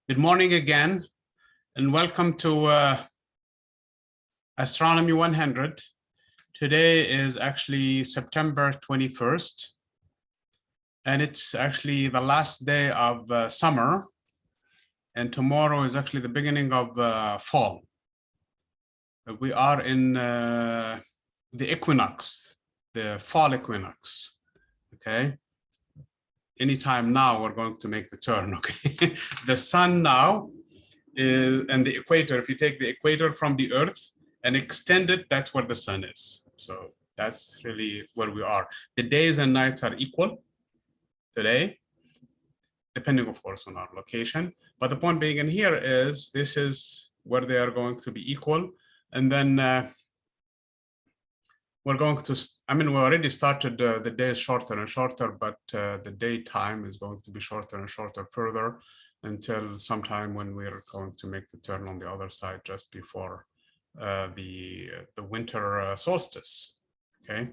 Good morning again, and welcome to Astronomy 100. Today is actually September 21st, and it's actually the last day of summer, and tomorrow is actually the beginning of fall. We are in the equinox, the fall equinox, okay? Anytime now, we're going to make the turn, okay? The sun now and the equator, if you take the equator from the Earth and extend it, that's where the sun is. So that's really where we are. The days and nights are equal today, depending, of course, on our location. But the point being in here is this is where they are going to be equal. And then we're going to, we already started the day is shorter and shorter, but the daytime is going to be shorter and shorter further until sometime when we're going to make the turn on the other side just before the winter solstice. Okay,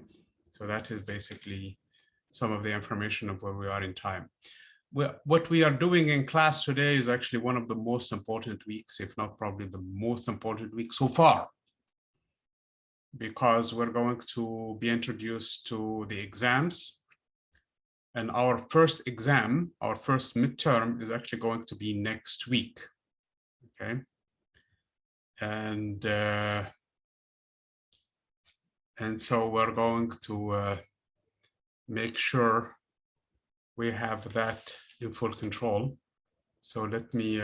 so that is basically some of the information of where we are in time. What we are doing in class today is actually one of the most important weeks, if not probably the most important week so far, because we're going to be introduced to the exams. And our first exam, our first midterm, is actually going to be next week, okay? And so we're going to make sure we have that in full control. So let me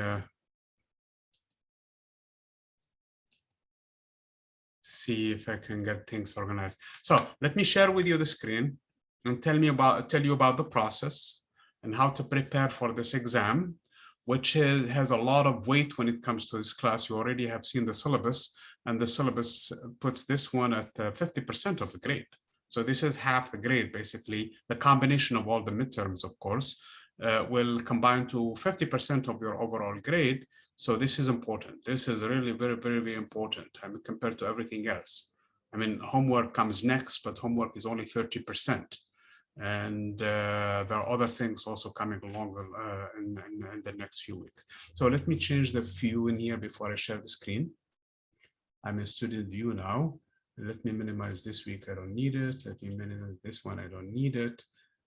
see if I can get things organized. So let me share with you the screen and tell you about the process and how to prepare for this exam, which has a lot of weight when it comes to this class. You already have seen the syllabus, and the syllabus puts this one at 50% of the grade. So this is half the grade, basically. The combination of all the midterms, of course, will combine to 50% of your overall grade. So this is important. This is really very, very, very important. Compared to everything else. Homework comes next, but homework is only 30%. And there are other things also coming along in the next few weeks. So let me change the view in here before I share the screen. I'm in student view now. Let me minimize this week, I don't need it. Let me minimize this one, I don't need it.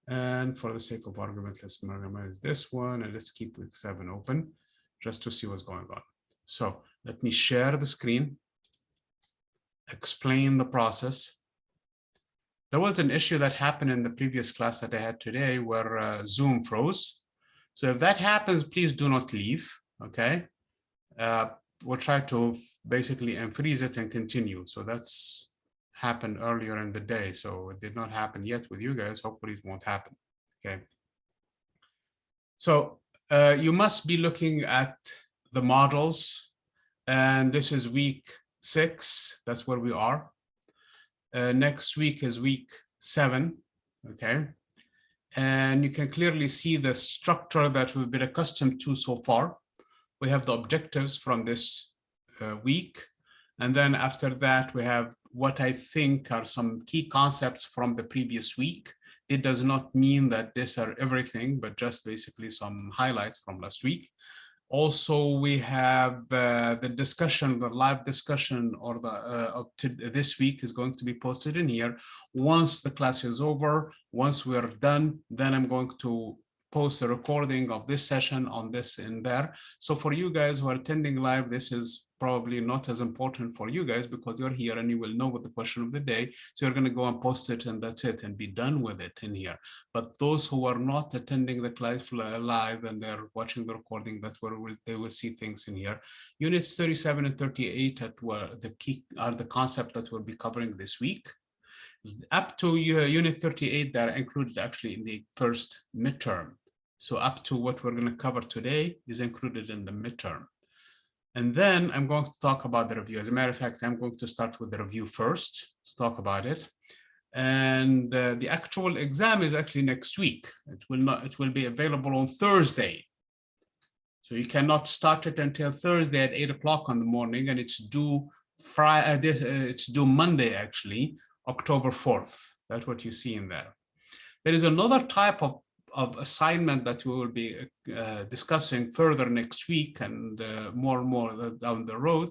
And for the sake of argument, let's minimize this one and let's keep week 7 open just to see what's going on. So let me share the screen, explain the process. There was an issue that happened in the previous class that I had today where Zoom froze. So if that happens, please do not leave, okay? We'll try to basically unfreeze it and continue. So that's happened earlier in the day. So it did not happen yet with you guys. Hopefully it won't happen, okay? So you must be looking at the models, and this is week 6. That's where we are. Next week is week 7, okay? And you can clearly see the structure that we've been accustomed to so far. We have the objectives from this week. And then after that, we have what I think are some key concepts from the previous week. It does not mean that these are everything, but just basically some highlights from last week. Also, we have the discussion, the live discussion, or this week is going to be posted in here. Once the class is over, once we're done, then I'm going to post a recording of this session on this in there. So for you guys who are attending live, this is probably not as important for you guys because you're here and you will know what the question of the day. So you're going to go and post it and that's it and be done with it in here. But those who are not attending the class live and they're watching the recording, that's where they will see things in here. Units 37 and 38 the key are the concept that we'll be covering this week. Up to unit 38, that are included actually in the first midterm. So up to what we're going to cover today is included in the midterm. And then I'm going to talk about the review. As a matter of fact, I'm going to start with the review first to talk about it. And the actual exam is actually next week. It will be available on Thursday. So you cannot start it until Thursday at 8 o'clock in the morning, and it's due it's due Monday, actually, October 4th. That's what you see in there. There is another type of of assignment that we will be discussing further next week and more and more down the road,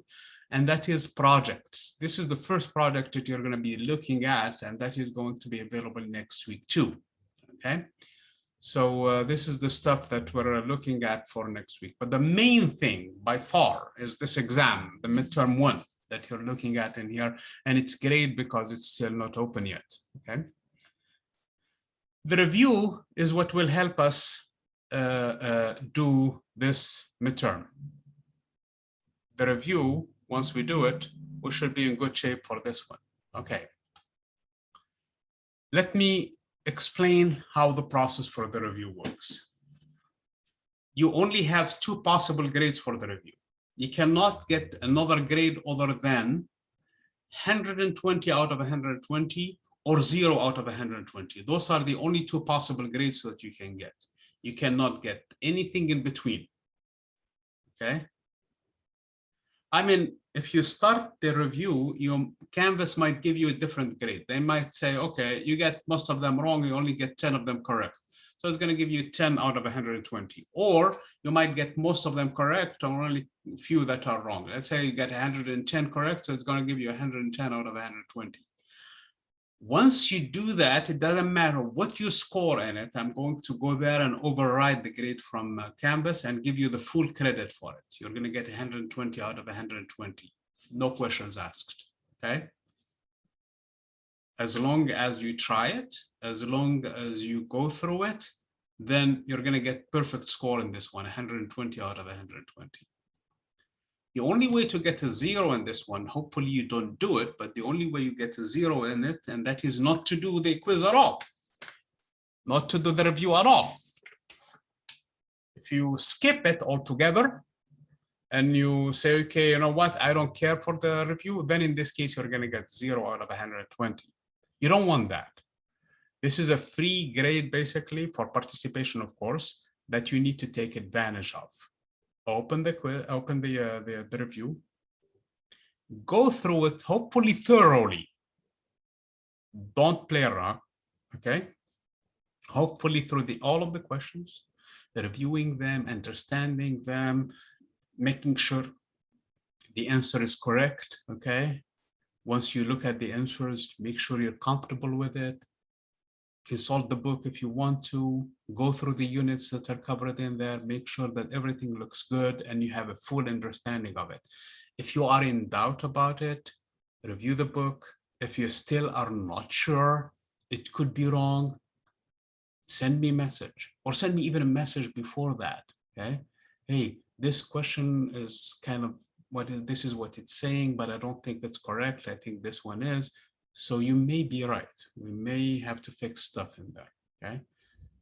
and that is projects. This is the first project that you're going to be looking at, and that is going to be available next week too. Okay, so this is the stuff that we're looking at for next week. But the main thing by far is this exam, the midterm one that you're looking at in here, and it's great because it's still not open yet. Okay. The review is what will help us do this midterm. The review, once we do it, we should be in good shape for this one. Okay. Let me explain how the process for the review works. You only have 2 possible grades for the review. You cannot get another grade other than 120 out of 120 or 0 out of 120. Those are the only 2 possible grades that you can get. You cannot get anything in between. Okay. I mean, if you start the review, your Canvas might give you a different grade. They might say, okay, you get most of them wrong, you only get 10 of them correct. So it's going to give you 10 out of 120. Or you might get most of them correct or only a few that are wrong. Let's say you get 110 correct, so it's going to give you 110 out of 120. Once you do that, it doesn't matter what you score in it. I'm going to go there and override the grade from Canvas and give you the full credit for it. You're going to get 120 out of 120. No questions asked. Okay. As long as you try it, as long as you go through it, then you're going to get perfect score in this one, 120 out of 120. The only way to get a 0 in this one, hopefully you don't do it, but the only way you get a 0 in it, and that is not to do the quiz at all, not to do the review at all. If you skip it altogether and you say, okay, you know what, I don't care for the review, then in this case, you're going to get 0 out of 120. You don't want that. This is a free grade, basically, for participation, of course, that you need to take advantage of. Open the quiz, open the review, go through it, hopefully thoroughly. Don't play around, okay? Hopefully through all of the questions, reviewing them, understanding them, making sure the answer is correct, okay? Once you look at the answers, make sure you're comfortable with it. Consult the book if you want to, go through the units that are covered in there, make sure that everything looks good and you have a full understanding of it. If you are in doubt about it, review the book. If you still are not sure, it could be wrong, send me a message or send me even a message before that, okay? Hey, this question is kind of this is what it's saying, but I don't think it's correct. I think this one is. So you may be right. We may have to fix stuff in there, okay?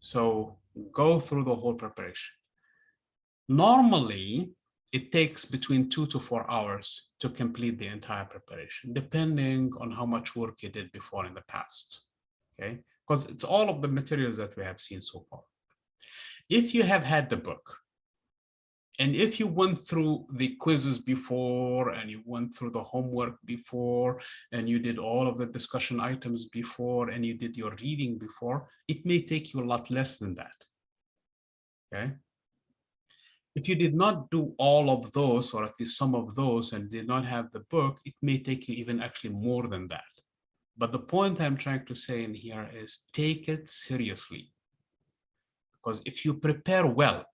So go through the whole preparation. Normally, it takes between 2 to 4 hours to complete the entire preparation, depending on how much work you did before in the past, okay? Because it's all of the materials that we have seen so far. If you have had the book, and if you went through the quizzes before, and you went through the homework before, and you did all of the discussion items before, and you did your reading before, it may take you a lot less than that, okay? If you did not do all of those, or at least some of those, and did not have the book, it may take you even actually more than that. But the point I'm trying to say in here is take it seriously. Because if you prepare well,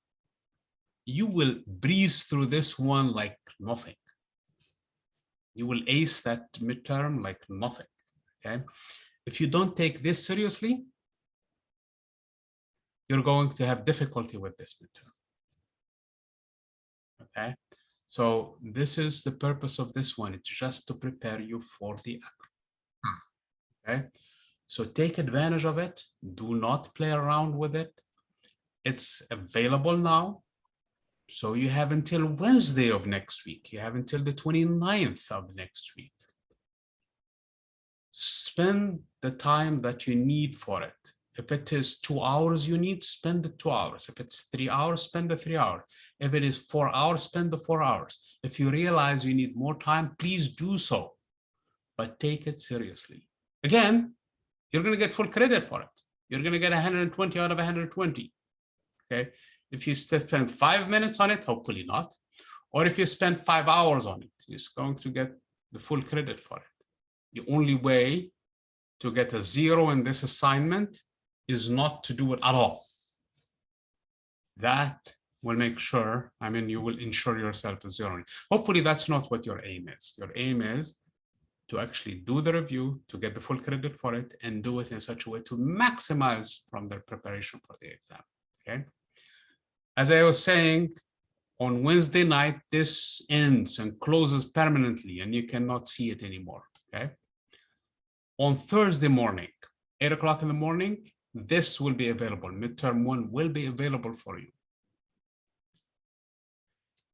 you will breeze through this one like nothing. You will ace that midterm like nothing, okay? If you don't take this seriously, you're going to have difficulty with this midterm, okay? So this is the purpose of this one. It's just to prepare you for the exam, okay? So take advantage of it. Do not play around with it. It's available now. So you have until Wednesday of next week. You have until the 29th of next week. Spend the time that you need for it. If it is 2 hours you need, spend the 2 hours. If it's 3 hours, spend the 3 hours. If it is 4 hours, spend the 4 hours. If you realize you need more time, please do so, but take it seriously. Again, you're going to get full credit for it. you're going to get 120 out of 120. Okay. If you spend 5 minutes on it, hopefully not. Or if you spend 5 hours on it, you're going to get the full credit for it. The only way to get a 0 in this assignment is not to do it at all. That will make sure, I mean, you will ensure yourself a 0. Hopefully that's not what your aim is. Your aim is to actually do the review, to get the full credit for it, and do it in such a way to maximize from their preparation for the exam, okay? As I was saying, on Wednesday night, this ends and closes permanently, and you cannot see it anymore, okay? On Thursday morning, 8 o'clock in the morning, this will be available. Midterm 1 will be available for you.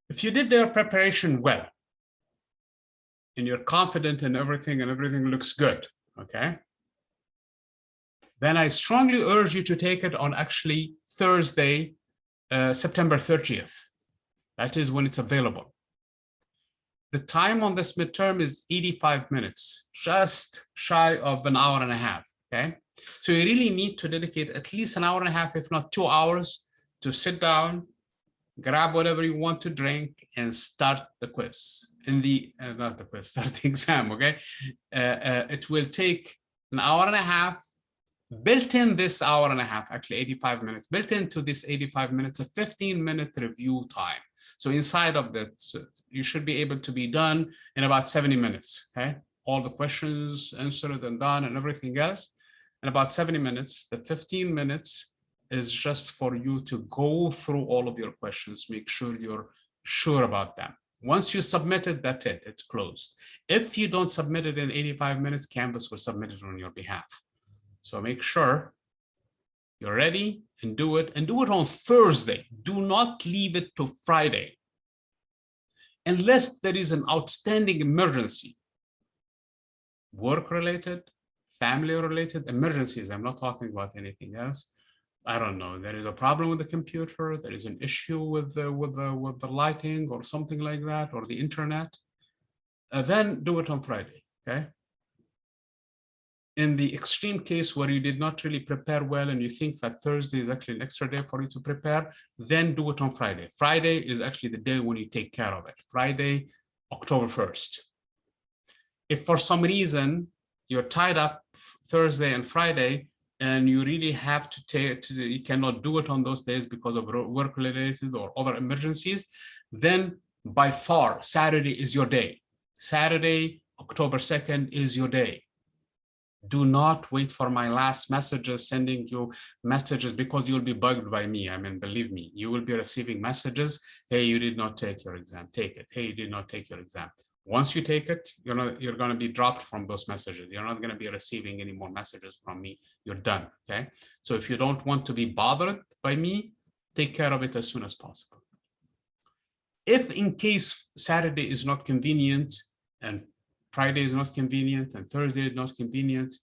If you did their preparation well, and you're confident in everything and everything looks good, okay? Then I strongly urge you to take it on actually Thursday, September 30th. That is when it's available. The time on this midterm is 85 minutes, just shy of an hour and a half, okay? So you really need to dedicate at least an hour and a half, if not 2 hours, to sit down, grab whatever you want to drink, and start the quiz. Not the quiz, start the exam, okay? It will take an hour and a half. Built in this hour and a half, actually 85 minutes, built into this 85 minutes, a 15-minute review time. So inside of that, you should be able to be done in about 70 minutes, okay? All the questions answered and done and everything else. In about 70 minutes, the 15 minutes is just for you to go through all of your questions, make sure you're sure about them. Once you submit it, that's it, it's closed. If you don't submit it in 85 minutes, Canvas will submit it on your behalf. So make sure you're ready and do it on Thursday. Do not leave it to Friday. Unless there is an outstanding emergency, work-related, family-related emergencies. I'm not talking about anything else. I don't know, there is a problem with the computer, there is an issue with the lighting or something like that, or the internet, then do it on Friday, okay? In the extreme case where you did not really prepare well and you think that Thursday is actually an extra day for you to prepare, then do it on Friday. Friday is actually the day when you take care of it. Friday, October 1st. If for some reason you're tied up Thursday and Friday, and you really have to you cannot do it on those days because of work-related or other emergencies, then by far, Saturday is your day. Saturday, October 2nd is your day. Do not wait for my last messages, sending you messages, because you'll be bugged by me. I mean, believe me, you will be receiving messages. Hey, you did not take your exam, take it. Hey, you did not take your exam. Once you take it, you're going to be dropped from those messages. You're not going to be receiving any more messages from me. You're done, okay? So if you don't want to be bothered by me, take care of it as soon as possible. If in case Saturday is not convenient and Friday is not convenient and Thursday is not convenient,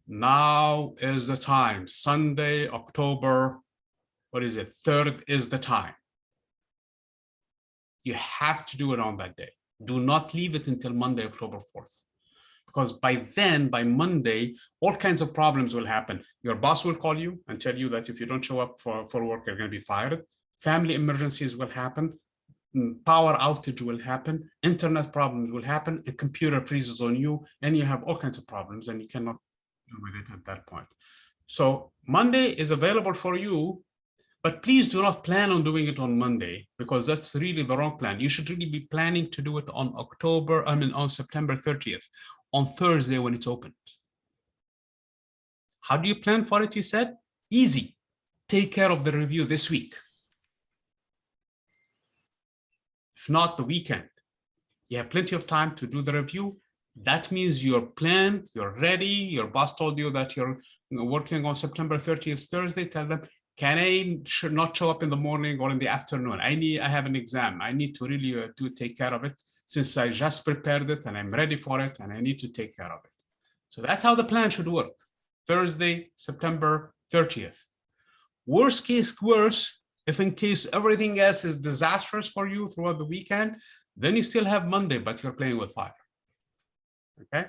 now is the time. Sunday, October, what is it? 3rd is the time. You have to do it on that day. Do not leave it until Monday, October 4th. Because by then, by Monday, all kinds of problems will happen. Your boss will call you and tell you that if you don't show up for work, you're going to be fired. Family emergencies will happen. Power outage will happen. Internet problems will happen. A computer freezes on you, and you have all kinds of problems, and you cannot deal with it at that point. So Monday is available for you. But please do not plan on doing it on Monday, because that's really the wrong plan. You should really be planning to do it on on September 30th, on Thursday when it's opened. How do you plan for it, you said? Easy. Take care of the review this week. If not, the weekend. You have plenty of time to do the review. That means you're planned, you're ready. Your boss told you that you're working on September 30th, Thursday. Tell them, can I not show up in the morning or in the afternoon? I have an exam. I need to really take care of it, since I just prepared it and I'm ready for it and I need to take care of it. So that's how the plan should work. Thursday, September 30th. Worst case worse, if in case everything else is disastrous for you throughout the weekend, then you still have Monday, but you're playing with fire. Okay?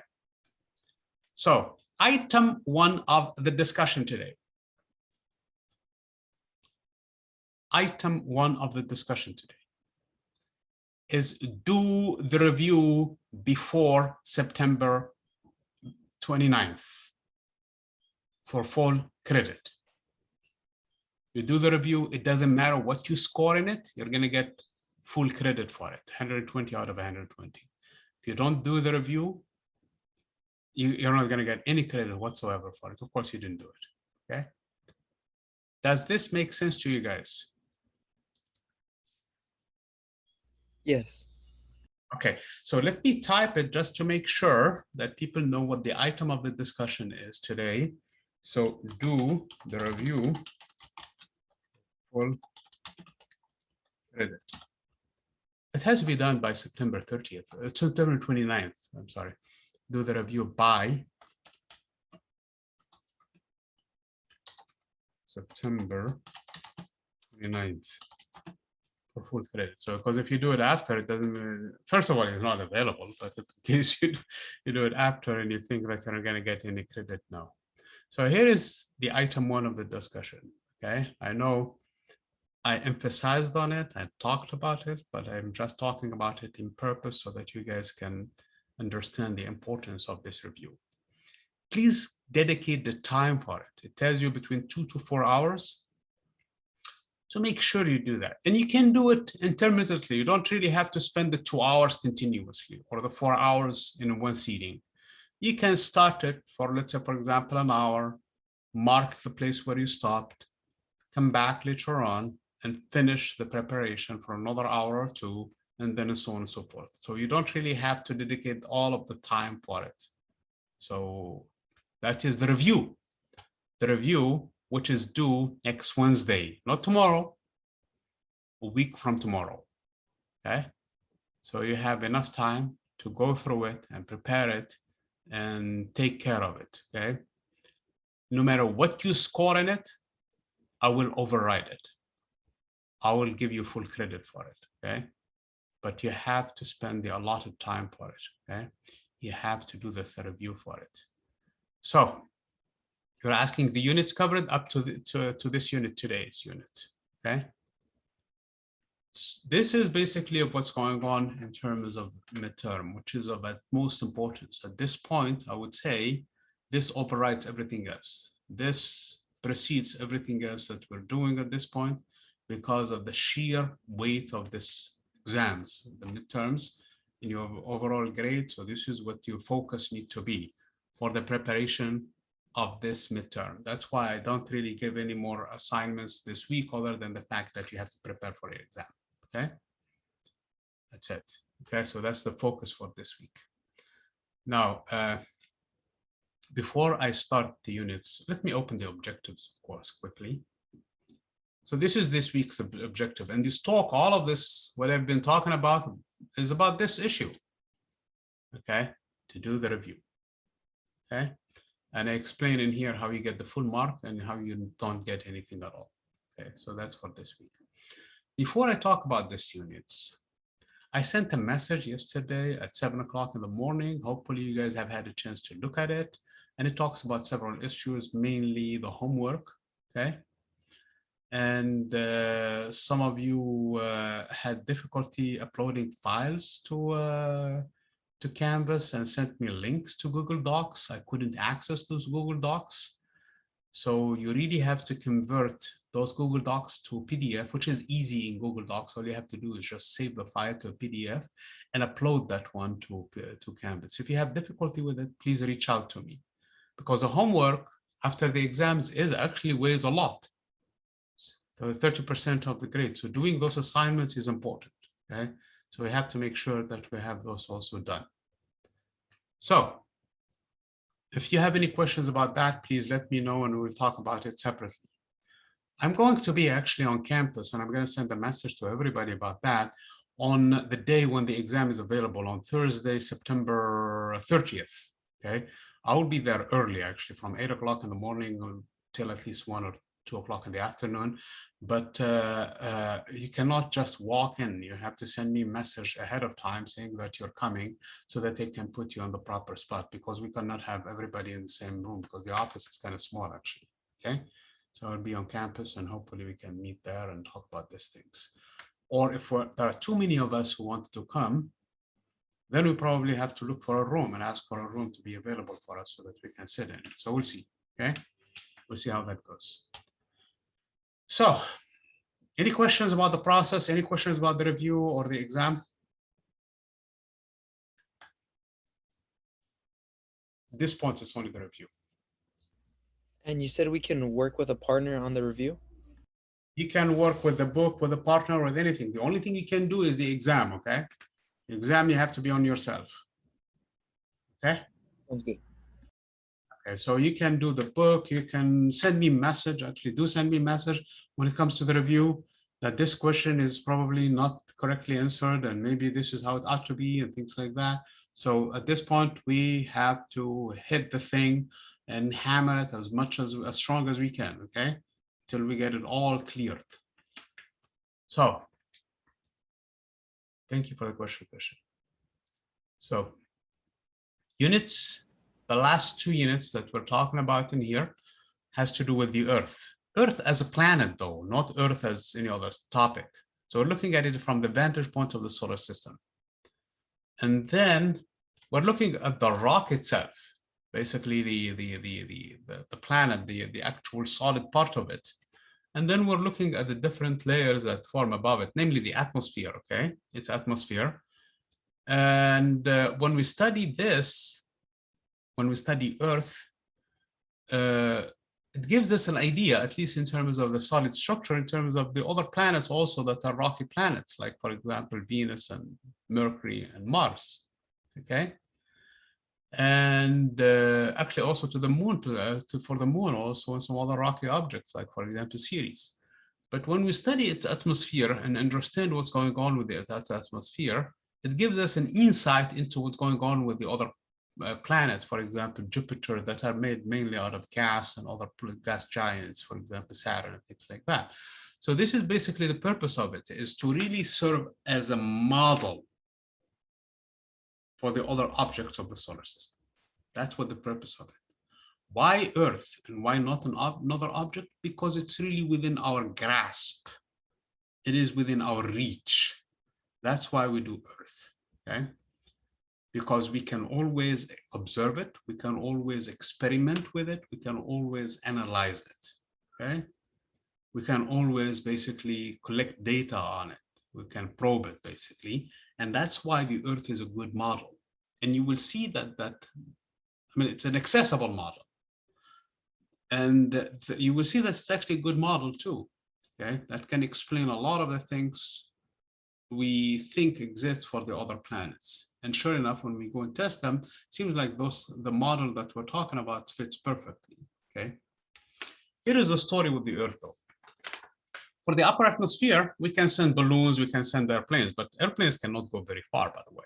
So item 1 of the discussion today. item 1 of the discussion today is do the review before September 29th for full credit. You do the review, it doesn't matter what you score in it, you're going to get full credit for it, 120 out of 120. If you don't do the review, you're not going to get any credit whatsoever for it. Of course, you didn't do it. Okay. Does this make sense to you guys? Yes. Okay, so let me type it just to make sure that people know what the item of the discussion is today. So do the review full credit. It has to be done by September 30th, September 29th, I'm sorry. Do the review by September 29th for full credit. So, because if you do it after, it doesn't, first of all, it's not available, but in case you do it after and you think that you're not going to get any credit, no. So here is the item 1 of the discussion, okay? I know I emphasized on it, I talked about it, but I'm just talking about it in purpose so that you guys can understand the importance of this review. Please dedicate the time for it. It tells you between 2 to 4 hours. So make sure you do that. And you can do it intermittently. You don't really have to spend the 2 hours continuously or the 4 hours in one sitting. You can start it for, let's say, for example, an hour, mark the place where you stopped, come back later on and finish the preparation for another hour or 2, and then so on and so forth. So you don't really have to dedicate all of the time for it. So that is the review. The review, which is due next Wednesday, not tomorrow, a week from tomorrow, okay? So you have enough time to go through it and prepare it and take care of it, okay? No matter what you score in it, I will override it. I will give you full credit for it, okay? But you have to spend the allotted time for it, okay? You have to do the review for it. So you're asking the units covered up to this unit, today's unit, okay? This is basically what's going on in terms of midterm, which is of utmost importance. At this point, I would say this overrides everything else. This precedes everything else that we're doing at this point because of the sheer weight of this exams, the midterms in your overall grade. So this is what your focus needs to be for the preparation of this midterm. That's why I don't really give any more assignments this week other than the fact that you have to prepare for your exam. Okay, that's it. Okay, so that's the focus for this week. Now, before I start the units, let me open the objectives, of course, quickly. So this is this week's objective, and this talk, all of this, what I've been talking about, is about this issue. Okay, to do the review. Okay, and I explain in here how you get the full mark and how you don't get anything at all. Okay, so that's for this week. Before I talk about these units, I sent a message yesterday at 7 o'clock in the morning. Hopefully you guys have had a chance to look at it. And it talks about several issues, mainly the homework, okay? And some of you had difficulty uploading files to Canvas and sent me links to Google Docs. I couldn't access those Google Docs. So you really have to convert those Google Docs to a PDF, which is easy in Google Docs. All you have to do is just save the file to a PDF and upload that one to Canvas. If you have difficulty with it, please reach out to me, because the homework after the exams is actually weighs a lot. So 30% of the grade. So doing those assignments is important, okay? So we have to make sure that we have those also done. So if you have any questions about that, please let me know and we'll talk about it separately. I'm going to be actually on campus and I'm going to send a message to everybody about that on the day when the exam is available, on Thursday, September 30th, okay? I will be there early, actually, from 8 o'clock in the morning till at least 1 or 2 o'clock in the afternoon. But you cannot just walk in. You have to send me a message ahead of time saying that you're coming so that they can put you on the proper spot, because we cannot have everybody in the same room because the office is kind of small, actually, okay? So I'll be on campus and hopefully we can meet there and talk about these things. Or if there are too many of us who want to come, then we probably have to look for a room and ask for a room to be available for us so that we can sit in it. So we'll see, okay? We'll see how that goes. So any questions about the process? Any questions about the review or the exam? At this point, it's only the review. And you said we can work with a partner on the review? You can work with the book, with a partner, with anything. The only thing you can do is the exam, okay? The exam, you have to be on yourself, okay? Sounds good. Okay, so you can do the book, you can send me a message, actually do send me a message when it comes to the review, that this question is probably not correctly answered and maybe this is how it ought to be and things like that. So at this point, we have to hit the thing and hammer it as strong as we can, okay? Till we get it all cleared. So thank you for the question. So units, the last 2 units that we're talking about in here has to do with the Earth. Earth as a planet, though, not Earth as any other topic. So we're looking at it from the vantage point of the solar system. And then we're looking at the rock itself, basically the planet, the actual solid part of it. And then we're looking at the different layers that form above it, namely the atmosphere, okay? Its atmosphere. And when we study this, when we study Earth, it gives us an idea, at least in terms of the solid structure, in terms of the other planets also that are rocky planets, like, for example, Venus and Mercury and Mars, okay? And actually also to the moon, for the moon also, and some other rocky objects, like, for example, Ceres. But when we study its atmosphere and understand what's going on with its atmosphere, it gives us an insight into what's going on with the other planets, for example, Jupiter, that are made mainly out of gas, and other gas giants, for example, Saturn and things like that. So this is basically the purpose of it, is to really serve as a model for the other objects of the solar system. That's what the purpose of it. Why Earth and why not another object? Because it's really within our grasp. It is within our reach. That's why we do Earth, okay? Because we can always observe it, we can always experiment with it, we can always analyze it, okay? We can always basically collect data on it. We can probe it basically. And that's why the Earth is a good model. And you will see that, I mean, it's an accessible model. And you will see that it's actually a good model too, okay? That can explain a lot of the things we think exists for the other planets. And sure enough, when we go and test them, it seems like the model that we're talking about fits perfectly, okay? Here is a story with the Earth though. For the upper atmosphere, we can send balloons, we can send airplanes, but airplanes cannot go very far, by the way.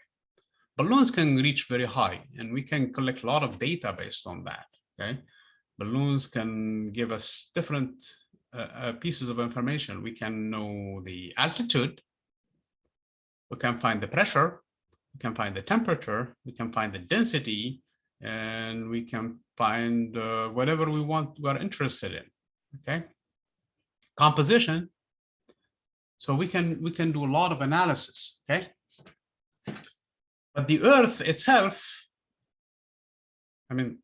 Balloons can reach very high, and we can collect a lot of data based on that, okay? Balloons can give us different pieces of information. We can know the altitude, we can find the pressure, we can find the temperature, we can find the density, and we can find whatever we want, we're interested in, okay? Composition. So we can do a lot of analysis, okay? But the Earth itself, I mean,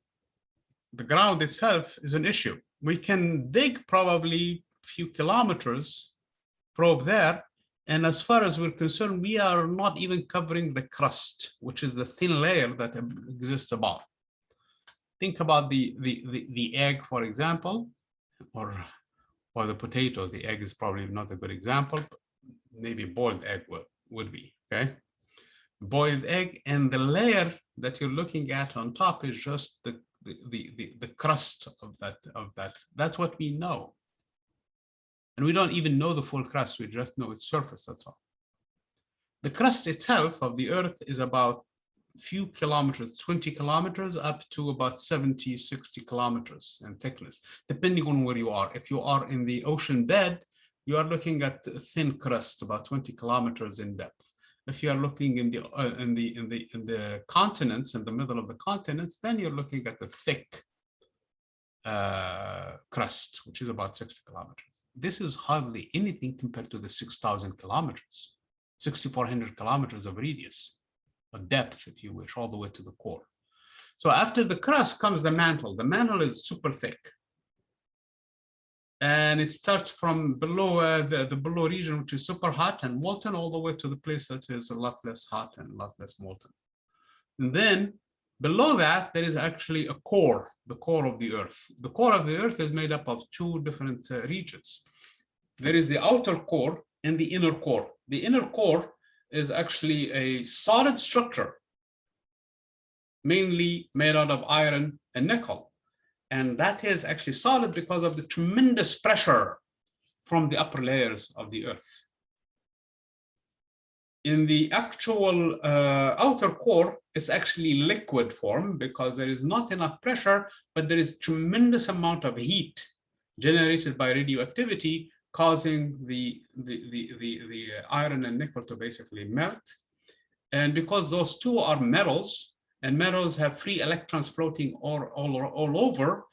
the ground itself is an issue. We can dig probably a few kilometers, probe there, and as far as we're concerned, we are not even covering the crust, which is the thin layer that exists above. Think about the egg, for example, or the potato. The egg is probably not a good example, but maybe boiled egg would be, okay? Boiled egg, and the layer that you're looking at on top is just the crust of that. That's what we know. And we don't even know the full crust, we just know its surface, that's all. The crust itself of the Earth is about a few kilometers, 20 kilometers, up to about 70, 60 kilometers in thickness, depending on where you are. If you are in the ocean bed, you are looking at a thin crust, about 20 kilometers in depth. If you are looking in the continents, in the middle of the continents, then you're looking at the thick crust, which is about 60 kilometers. This is hardly anything compared to the 6,000 kilometers, 6,400 kilometers of radius, or depth, if you wish, all the way to the core. So after the crust comes the mantle. The mantle is super thick. And it starts from below the below region, which is super hot and molten, all the way to the place that is a lot less hot and a lot less molten. And then below that, there is actually a core, the core of the Earth. The core of the Earth is made up of two different regions. There is the outer core and the inner core. The inner core is actually a solid structure, mainly made out of iron and nickel. And that is actually solid because of the tremendous pressure from the upper layers of the Earth. In the actual outer core, it's actually liquid form because there is not enough pressure, but there is tremendous amount of heat generated by radioactivity, causing the iron and nickel to basically melt. And because those two are metals, and metals have free electrons floating all over,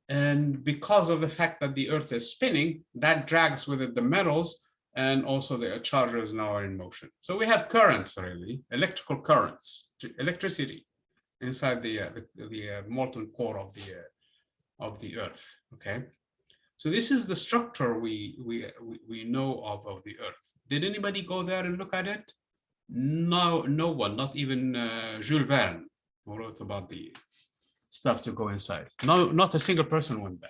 and because of the fact that the Earth is spinning, that drags with it the metals, and also the chargers now are in motion. So we have currents, really, electrical currents, electricity inside the molten core of the Earth. Okay, so this is the structure we know of the Earth. Did anybody go there and look at it? No, no one, not even Jules Verne, who wrote about the stuff to go inside. No, not a single person went there.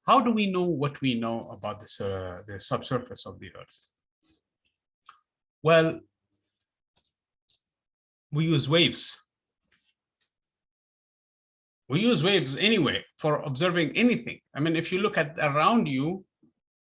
How do we know what we know about this, the subsurface of the Earth? Well, we use waves. We use waves anyway for observing anything. I mean, if you look at around you,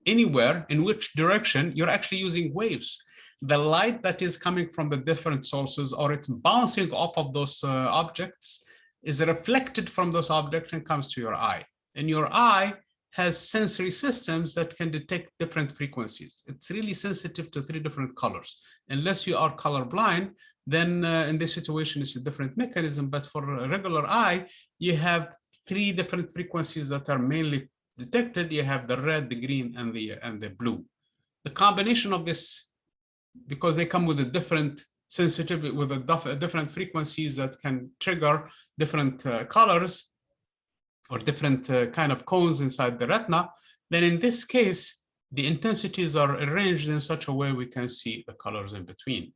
anywhere, in which direction, you're actually using waves. The light that is coming from the different sources, or it's bouncing off of those objects, is reflected from those objects and comes to your eye. And your eye has sensory systems that can detect different frequencies. It's really sensitive to 3 different colors. Unless you are colorblind, then in this situation, it's a different mechanism. But for a regular eye, you have 3 different frequencies that are mainly detected. You have the red, the green, and the blue. The combination of this, because they come with a different sensitivity, with a different frequencies that can trigger different colors or different kind of cones inside the retina, then in this case, the intensities are arranged in such a way we can see the colors in between.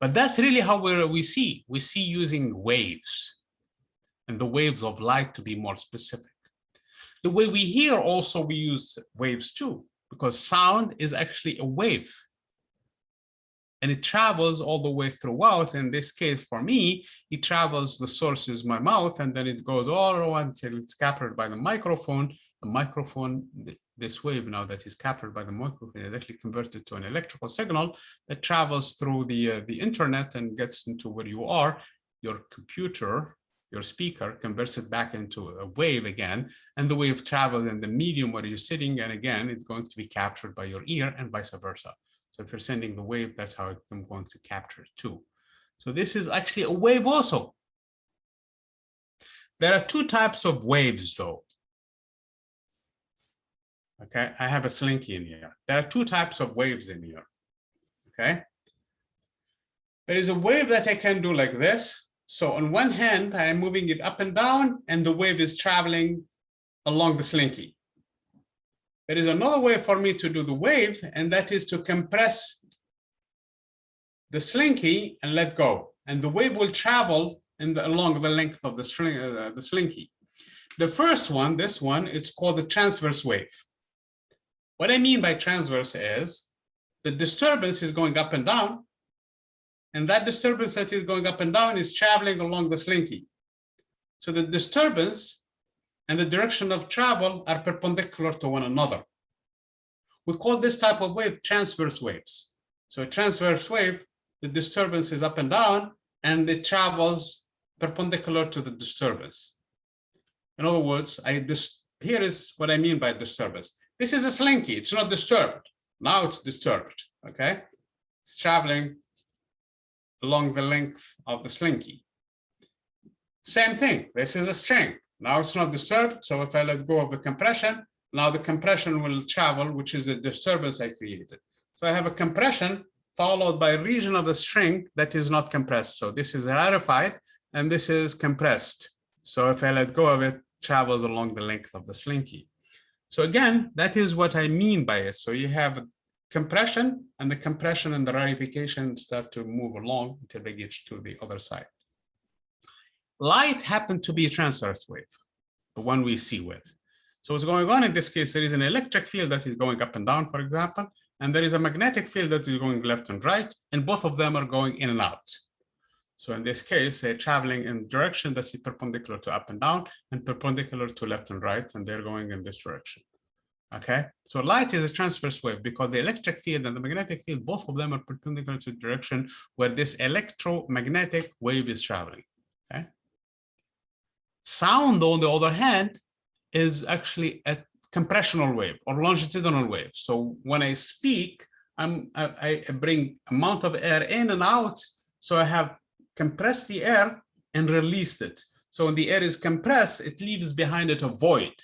But that's really how we see. We see using waves, and the waves of light, to be more specific. The way we hear also, we use waves too, because sound is actually a wave. And it travels all the way throughout. In this case, for me, it travels, the source is my mouth, and then it goes all around until it's captured by the microphone. The microphone, this wave now that is captured by the microphone, is actually converted to an electrical signal that travels through the internet and gets into where you are. Your computer, your speaker, converts it back into a wave again, and the wave travels in the medium where you're sitting, and again, it's going to be captured by your ear and vice versa. So if you're sending the wave, that's how I'm going to capture it too. So this is actually a wave also. There are 2 types of waves though. Okay, I have a slinky in here. There are 2 types of waves in here. Okay. There is a wave that I can do like this. So on one hand, I am moving it up and down, and the wave is traveling along the slinky. There is another way for me to do the wave, and that is to compress the slinky and let go. And the wave will travel along the length of the slinky. The first one, this one, it's called the transverse wave. What I mean by transverse is the disturbance is going up and down, and that disturbance that is going up and down is traveling along the slinky. So the disturbance and the direction of travel are perpendicular to one another. We call this type of wave transverse waves. So a transverse wave, the disturbance is up and down, and it travels perpendicular to the disturbance. In other words, here is what I mean by disturbance. This is a slinky, it's not disturbed. Now it's disturbed, okay? It's traveling along the length of the slinky. Same thing, this is a string. Now it's not disturbed. So if I let go of the compression, now the compression will travel, which is the disturbance I created. So I have a compression followed by a region of the string that is not compressed. So this is rarefied and this is compressed. So if I let go of it, travels along the length of the slinky. So again, that is what I mean by it. So you have compression, and the compression and the rarefication start to move along until they get to the other side. Light happened to be a transverse wave, the one we see with. So what's going on in this case, there is an electric field that is going up and down, for example, and there is a magnetic field that is going left and right, and both of them are going in and out. So in this case, they're traveling in direction that's perpendicular to up and down and perpendicular to left and right, and they're going in this direction. Okay, so light is a transverse wave because the electric field and the magnetic field, both of them are perpendicular to the direction where this electromagnetic wave is traveling. Okay. Sound, on the other hand, is actually a compressional wave or longitudinal wave. So when I speak, I bring amount of air in and out. So I have compressed the air and released it. So when the air is compressed, it leaves behind it a void.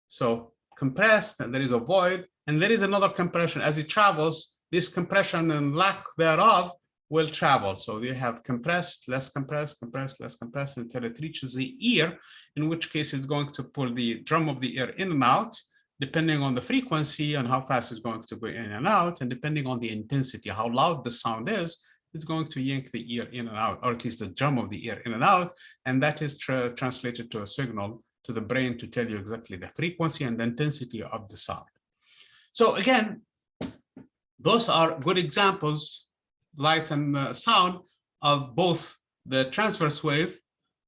So compressed, and there is a void, and there is another compression. As it travels, this compression and lack thereof will travel. So you have compressed, less compressed, compressed, less compressed until it reaches the ear, in which case it's going to pull the drum of the air in and out, depending on the frequency and how fast it's going to go in and out, and depending on the intensity, how loud the sound is, it's going to yank the ear in and out, or at least the drum of the ear in and out, and that is translated to a signal to the brain to tell you exactly the frequency and the intensity of the sound. So again, those are good examples, light and sound, of both the transverse wave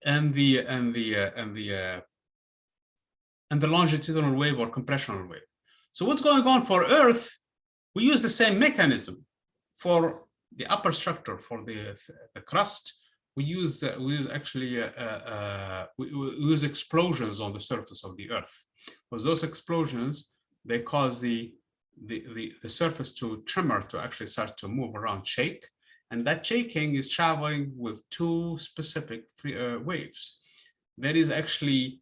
and the longitudinal wave or compressional wave. So what's going on for Earth? We use the same mechanism for the upper structure, for the crust. We use explosions on the surface of the Earth, because those explosions, they cause the surface to tremor, to actually start to move around, shake, and that shaking is traveling with two specific waves. There is actually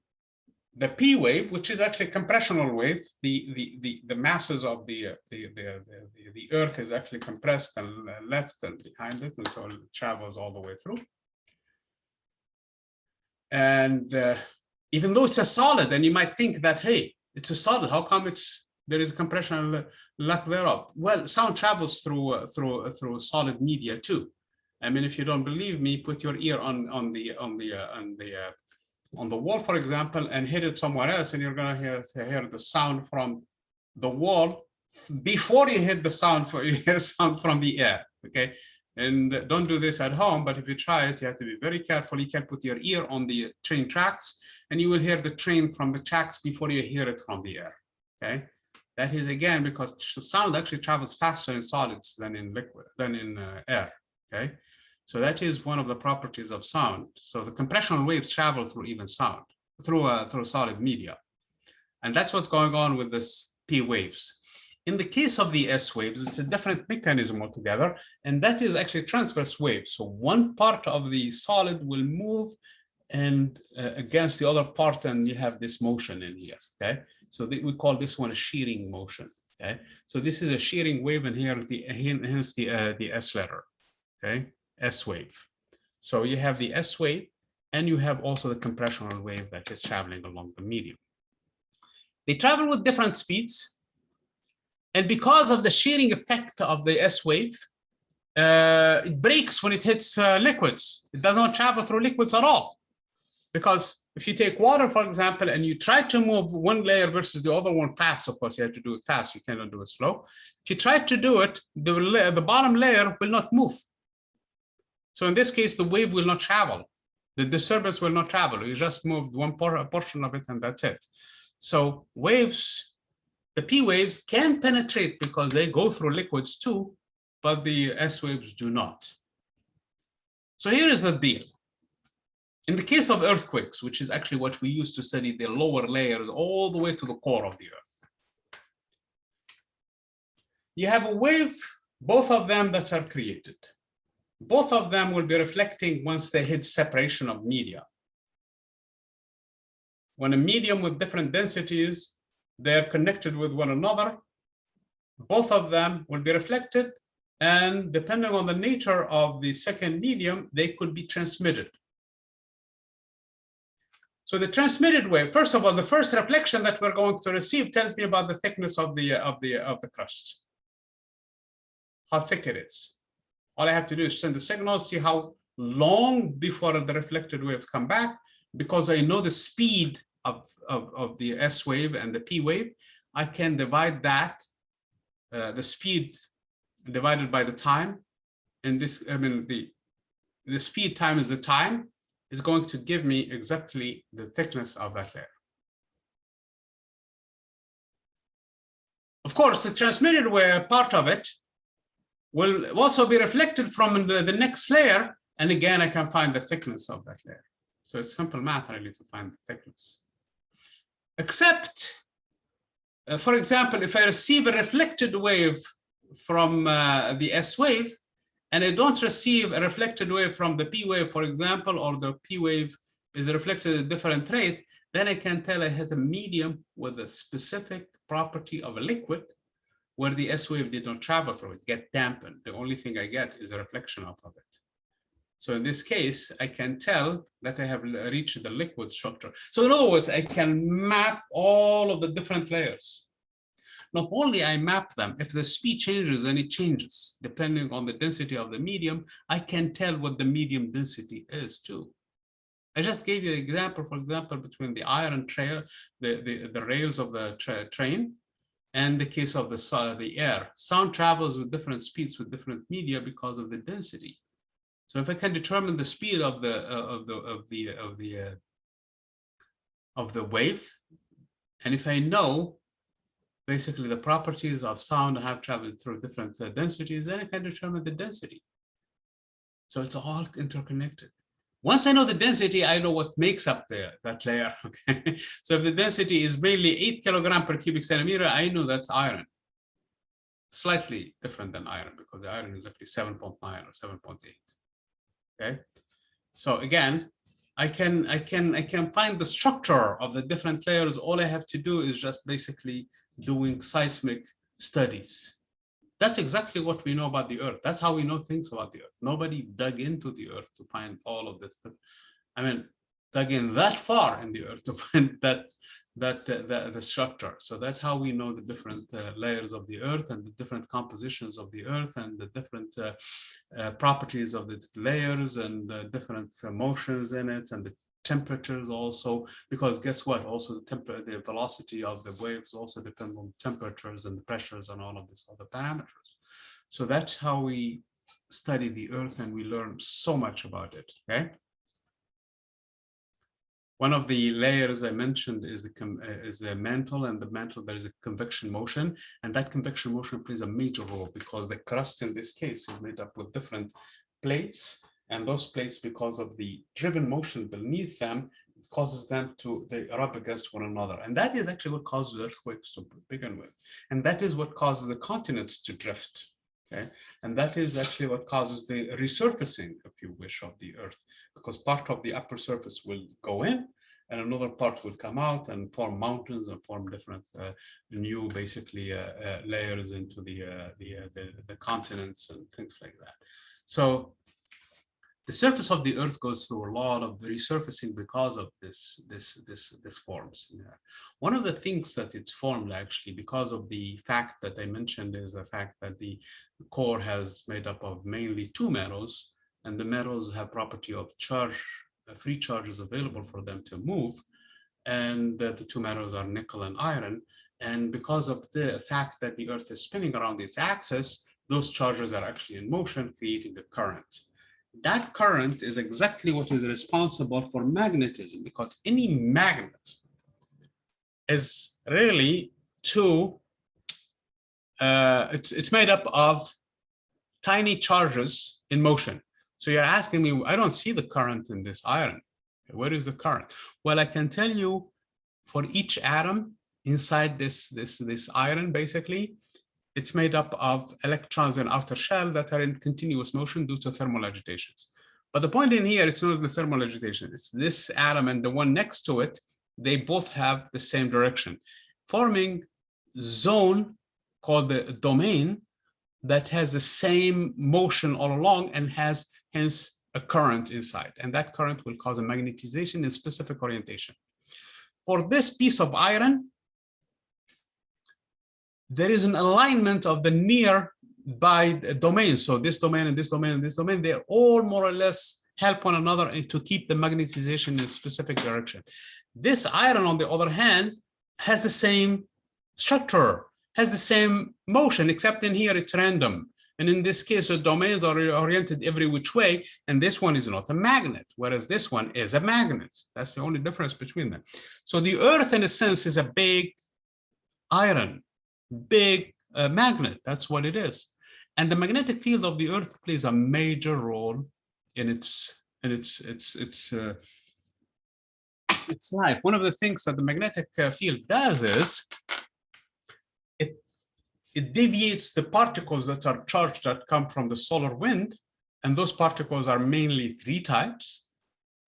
the P wave, which is actually a compressional wave. The masses of the Earth is actually compressed and left and behind it, and so it travels all the way through. And even though it's a solid, and you might think that, hey, it's a solid, how come there is a compression and lack thereof? Well, sound travels through solid media too. I mean, if you don't believe me, put your ear on the wall, for example, and hit it somewhere else, and you're going to hear the sound from the wall before you hit the sound. You hear sound from the air. Okay. And don't do this at home, but if you try it, you have to be very careful. You can't put your ear on the train tracks, and you will hear the train from the tracks before you hear it from the air. Okay, that is again because the sound actually travels faster in solids than in liquid, than in air. Okay, so that is one of the properties of sound. So the compressional waves travel through even sound, through solid media, and that's what's going on with this P waves. In the case of the S waves, it's a different mechanism altogether, and that is actually transverse waves. So one part of the solid will move and against the other part, and you have this motion in here. Okay, so we call this one a shearing motion. Okay, so this is a shearing wave, and here hence the S letter. Okay, S wave. So you have the S wave, and you have also the compressional wave that is traveling along the medium. They travel with different speeds. And because of the shearing effect of the S wave, it breaks when it hits liquids. It does not travel through liquids at all. Because if you take water, for example, and you try to move one layer versus the other one fast, of course, you have to do it fast. You cannot do it slow. If you try to do it, the bottom layer will not move. So in this case, the wave will not travel. The disturbance will not travel. You just moved one portion of it, and that's it. So waves, the P waves can penetrate because they go through liquids too, but the S waves do not. So here is the deal. In the case of earthquakes, which is actually what we use to study the lower layers all the way to the core of the Earth, you have a wave, both of them that are created. Both of them will be reflecting once they hit separation of media. when a medium with different densities, they're connected with one another, both of them will be reflected, and depending on the nature of the second medium, they could be transmitted. So the transmitted wave, first of all, the first reflection that we're going to receive tells me about the thickness of the crust, how thick it is. All I have to do is send the signal, see how long before the reflected waves come back. Because I know the speed of the S wave and the P wave, I can divide that, the speed divided by the time. And this, I mean, the speed times the time is going to give me exactly the thickness of that layer. Of course, the transmitted wave part of it will also be reflected from the next layer. And again, I can find the thickness of that layer. So it's simple math really to find the thickness. Except, for example, if I receive a reflected wave from the S wave, and I don't receive a reflected wave from the P wave, for example, or the P wave is reflected at a different rate, then I can tell I had a medium with a specific property of a liquid where the S wave did not travel through it, get dampened. The only thing I get is a reflection off of it. So in this case, I can tell that I have reached the liquid structure. So in other words, I can map all of the different layers. Not only I map them, if the speed changes, and it changes depending on the density of the medium, I can tell what the medium density is too. I just gave you an example, for example, between the iron trail, the rails of the train, and the case of the air. Sound travels with different speeds with different media because of the density. So if I can determine the speed of the wave, and if I know basically the properties of sound have traveled through different densities, then I can determine the density. So it's all interconnected. Once I know the density, I know what makes up that layer. Okay, so if the density is mainly 8 kilograms per cubic centimeter, I know that's iron. Slightly different than iron because the iron is actually 7.9 or 7.8. Okay, so again, I can find the structure of the different layers. All I have to do is just basically doing seismic studies. That's exactly what we know about the Earth. That's how we know things about the Earth. Nobody dug into the Earth to find all of this stuff. I mean, dug in that far in the Earth to find the structure. So that's how we know the different layers of the Earth and the different compositions of the Earth and the different properties of the layers and different motions in it and the temperatures also, because guess what? Also the velocity of the waves also depend on temperatures and the pressures and all of these other parameters. So that's how we study the Earth and we learn so much about it. Okay. One of the layers I mentioned is the mantle, and the mantle there is a convection motion, and that convection motion plays a major role because the crust in this case is made up with different plates, and those plates, because of the driven motion beneath them, causes them to rub against one another, and that is actually what causes earthquakes to begin with, and that is what causes the continents to drift. Okay, and that is actually what causes the resurfacing, if you wish, of the Earth, because part of the upper surface will go in and another part will come out and form mountains and form different new, basically, layers into the continents and things like that. So the surface of the Earth goes through a lot of resurfacing because of this forms. Yeah. One of the things that it's formed actually because of the fact that I mentioned is the fact that the core has made up of mainly two metals, and the metals have property of charge, free charges available for them to move, and the two metals are nickel and iron. And because of the fact that the Earth is spinning around its axis, those charges are actually in motion, creating a current. That current is exactly what is responsible for magnetism, because any magnet is really it's made up of tiny charges in motion. So you're asking me, I don't see the current in this iron. Where is the current? Well, I can tell you for each atom inside this iron, basically, it's made up of electrons in outer shell that are in continuous motion due to thermal agitations. But the point in here, it's not the thermal agitation. It's this atom and the one next to it they both have the same direction, forming zone called the domain that has the same motion all along and has hence a current inside. And that current will cause a magnetization in specific orientation. For this piece of iron, there is an alignment of the nearby domains. So this domain and this domain and this domain, they're all more or less help one another to keep the magnetization in a specific direction. This iron, on the other hand, has the same structure, has the same motion, except in here it's random. And in this case, the domains are oriented every which way, and this one is not a magnet, whereas this one is a magnet. That's the only difference between them. So the Earth, in a sense, is a big iron, big magnet. That's what it is. And the magnetic field of the Earth plays a major role in its life. One of the things that the magnetic field does is it deviates the particles that are charged that come from the solar wind, and those particles are mainly three types,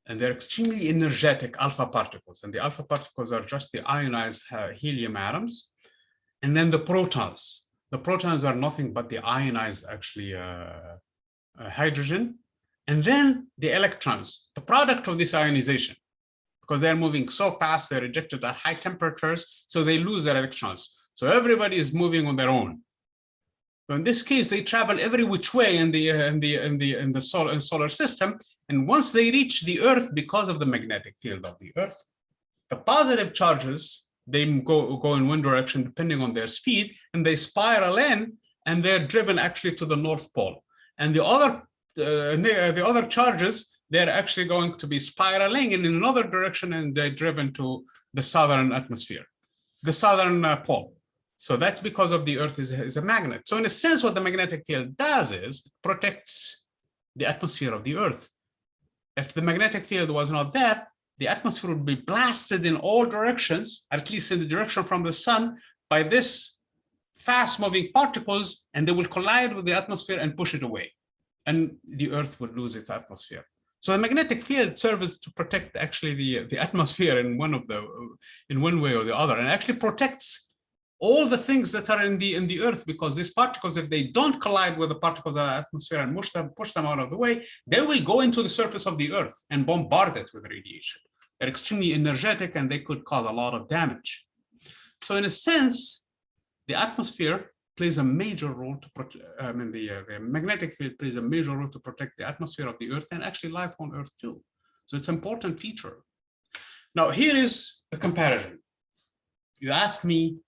and they're extremely energetic alpha particles. And the alpha particles are just the ionized helium atoms, and then the protons. The protons are nothing but the ionized, actually, hydrogen, and then the electrons, the product of this ionization, because they're moving so fast, they're ejected at high temperatures, so they lose their electrons. So everybody is moving on their own. So in this case, they travel every which way in the solar system, and once they reach the Earth, because of the magnetic field of the Earth, the positive charges, they go in one direction depending on their speed, and they spiral in, and they're driven actually to the North Pole. And the other charges, they're actually going to be spiraling in another direction, and they're driven to the southern atmosphere, the southern pole. So that's because of the Earth is a magnet. So in a sense, what the magnetic field does is it protects the atmosphere of the Earth. If the magnetic field was not there, the atmosphere would be blasted in all directions, at least in the direction from the sun, by this fast-moving particles, and they will collide with the atmosphere and push it away. And the Earth would lose its atmosphere. So the magnetic field serves to protect actually the atmosphere in one way or the other, and actually protects all the things that are in the Earth, because these particles, if they don't collide with the particles of the atmosphere and push them out of the way, they will go into the surface of the Earth and bombard it with radiation. They're extremely energetic, and they could cause a lot of damage. So in a sense, the atmosphere plays a major role to protect, the magnetic field plays a major role to protect the atmosphere of the Earth and actually life on Earth too. So it's an important feature. Now, here is a comparison. You ask me,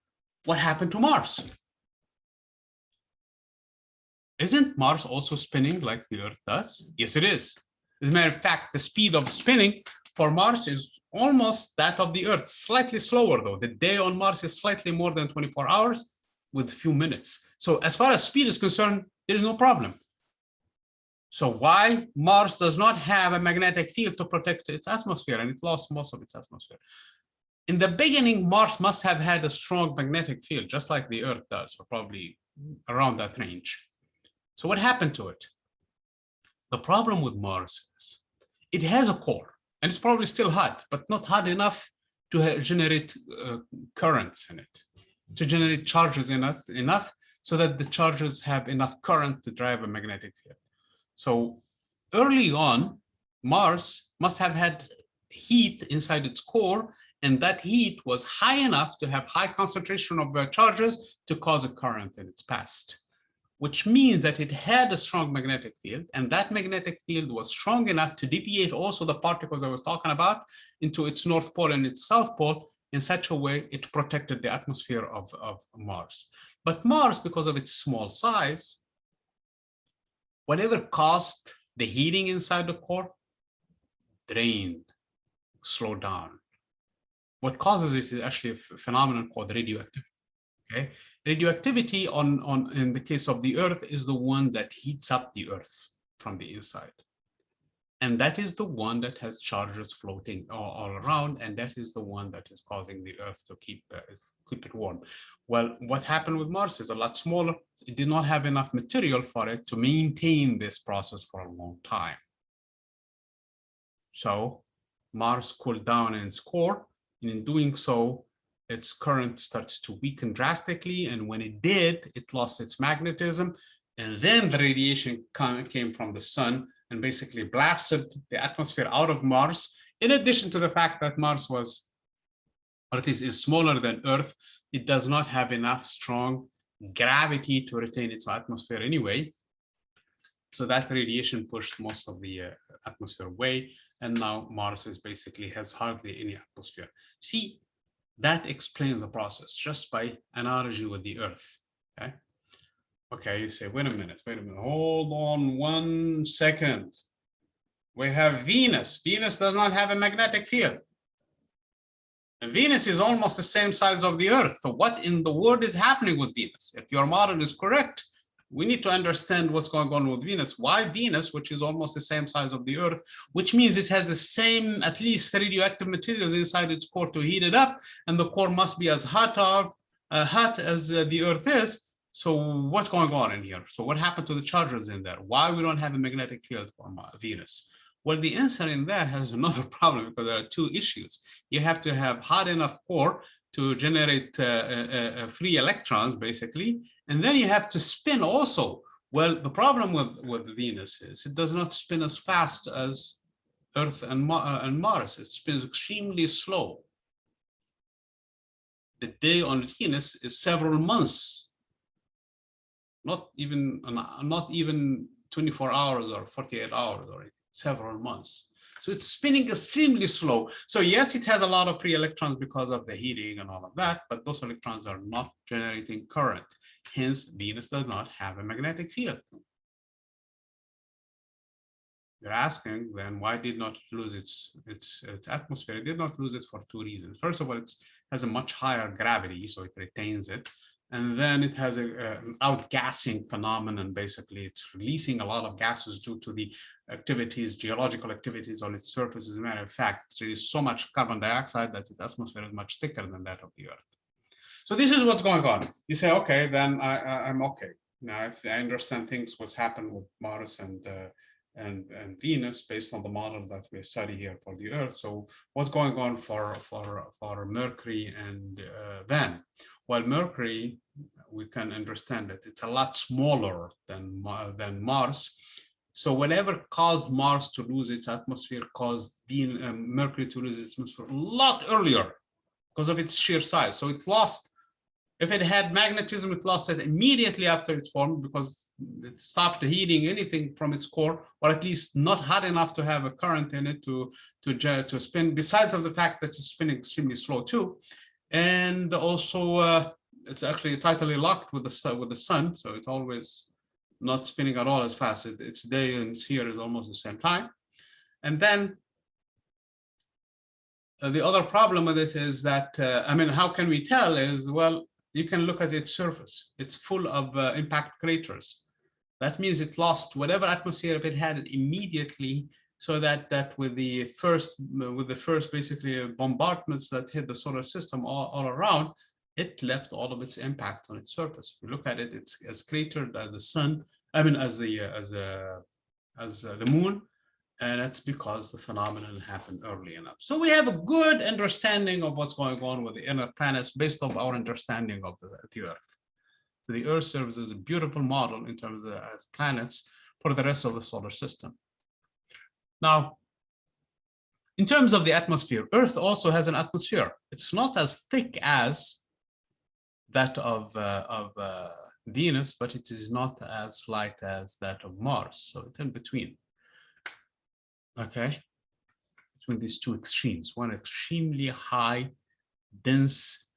what happened to Mars? Isn't Mars also spinning like the Earth does? Yes, it is. As a matter of fact, the speed of spinning for Mars is almost that of the Earth, slightly slower though. The day on Mars is slightly more than 24 hours with a few minutes. So as far as speed is concerned, there is no problem. So why Mars does not have a magnetic field to protect its atmosphere, and it lost most of its atmosphere? In the beginning, Mars must have had a strong magnetic field, just like the Earth does, or probably around that range. So what happened to it? The problem with Mars is it has a core, and it's probably still hot, but not hot enough to generate currents in it, to generate charges enough so that the charges have enough current to drive a magnetic field. So early on, Mars must have had heat inside its core, and that heat was high enough to have high concentration of charges to cause a current in its past, which means that it had a strong magnetic field, and that magnetic field was strong enough to deviate also the particles I was talking about into its North Pole and its South Pole in such a way it protected the atmosphere of Mars. But Mars, because of its small size, whatever caused the heating inside the core drained, slowed down. What causes it is actually a phenomenon called radioactivity. Okay, radioactivity in the case of the Earth is the one that heats up the Earth from the inside, and that is the one that has charges floating all around, and that is the one that is causing the Earth to keep it warm. Well, what happened with Mars is a lot smaller. It did not have enough material for it to maintain this process for a long time. So Mars cooled down in its core And in doing so, its current starts to weaken drastically. And when it did, it lost its magnetism. And then the radiation came from the sun and basically blasted the atmosphere out of Mars. In addition to the fact that Mars was, or at least is smaller than Earth, it does not have enough strong gravity to retain its atmosphere anyway. So that radiation pushed most of the atmosphere away. And now Mars is basically has hardly any atmosphere. See, that explains the process just by analogy with the Earth. Okay. Okay, you say, wait a minute, hold on 1 second. We have Venus. Venus does not have a magnetic field. And Venus is almost the same size of the Earth. So what in the world is happening with Venus? If your model is correct, we need to understand what's going on with Venus. Why Venus, which is almost the same size of the Earth, which means it has the same, at least radioactive materials inside its core to heat it up, and the core must be as hot as the Earth is. So what's going on in here? So what happened to the charges in there? Why we don't have a magnetic field for Venus? Well, the answer in that has another problem, because there are two issues. You have to have hot enough core to generate free electrons, basically, and then you have to spin also. Well, the problem with Venus is it does not spin as fast as Earth and Mars. It spins extremely slow. The day on Venus is several months, not even 24 hours or 48 hours, or several months. So it's spinning extremely slow. So yes, it has a lot of free electrons because of the heating and all of that, but those electrons are not generating current. Hence, Venus does not have a magnetic field. You're asking then why did not lose its atmosphere? It did not lose it for two reasons. First of all, it has a much higher gravity, so it retains it. And then it has an outgassing phenomenon. Basically, it's releasing a lot of gases due to the activities, geological activities on its surface. As a matter of fact, there is so much carbon dioxide that its atmosphere is much thicker than that of the Earth. So this is what's going on. You say, okay, then I'm okay. Now, if I understand things, what's happened with Mars and Venus based on the model that we study here for the Earth. So what's going on for Mercury and Venus? Well, Mercury, we can understand that it's a lot smaller than Mars. So whatever caused Mars to lose its atmosphere caused Mercury to lose its atmosphere a lot earlier because of its sheer size. So it lost, if it had magnetism, it lost it immediately after it formed because it stopped heating anything from its core, or at least not hot enough to have a current in it to spin, besides of the fact that it's spinning extremely slow too. And also it's actually tightly locked with the sun, so it's always not spinning at all as fast. Its day and its year is almost the same time. And then the other problem with it is that, I mean, how can we tell is, well, you can look at its surface. It's full of impact craters. That means it lost whatever atmosphere it had immediately, so that with the first basically bombardments that hit the solar system all around, it left all of its impact on its surface. If you look at it, it's as cratered as the sun. I mean, as the moon, and that's because the phenomenon happened early enough. So we have a good understanding of what's going on with the inner planets based on our understanding of the Earth. So the Earth serves as a beautiful model in terms of as planets for the rest of the solar system. Now, in terms of the atmosphere, Earth also has an atmosphere. It's not as thick as that of Venus, but it is not as light as that of Mars. So it's in between. Okay, between these two extremes, one extremely high, dense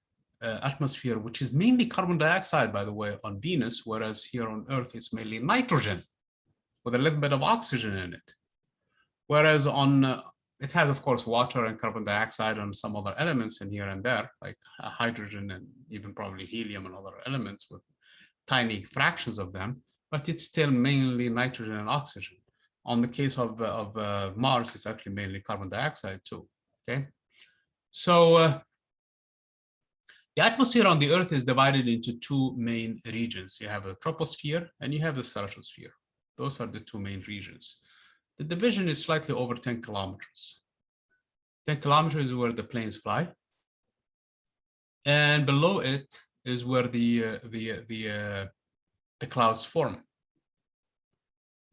atmosphere, which is mainly carbon dioxide, by the way, on Venus, whereas here on Earth, it's mainly nitrogen with a little bit of oxygen in it. Whereas on, it has, of course, water and carbon dioxide and some other elements in here and there, like hydrogen and even probably helium and other elements with tiny fractions of them, but it's still mainly nitrogen and oxygen. On the case of Mars, it's actually mainly carbon dioxide too, okay? So the atmosphere on the Earth is divided into two main regions. You have a troposphere and you have the stratosphere. Those are the two main regions. The division is slightly over 10 kilometers. 10 kilometers is where the planes fly. and below it is where the clouds form.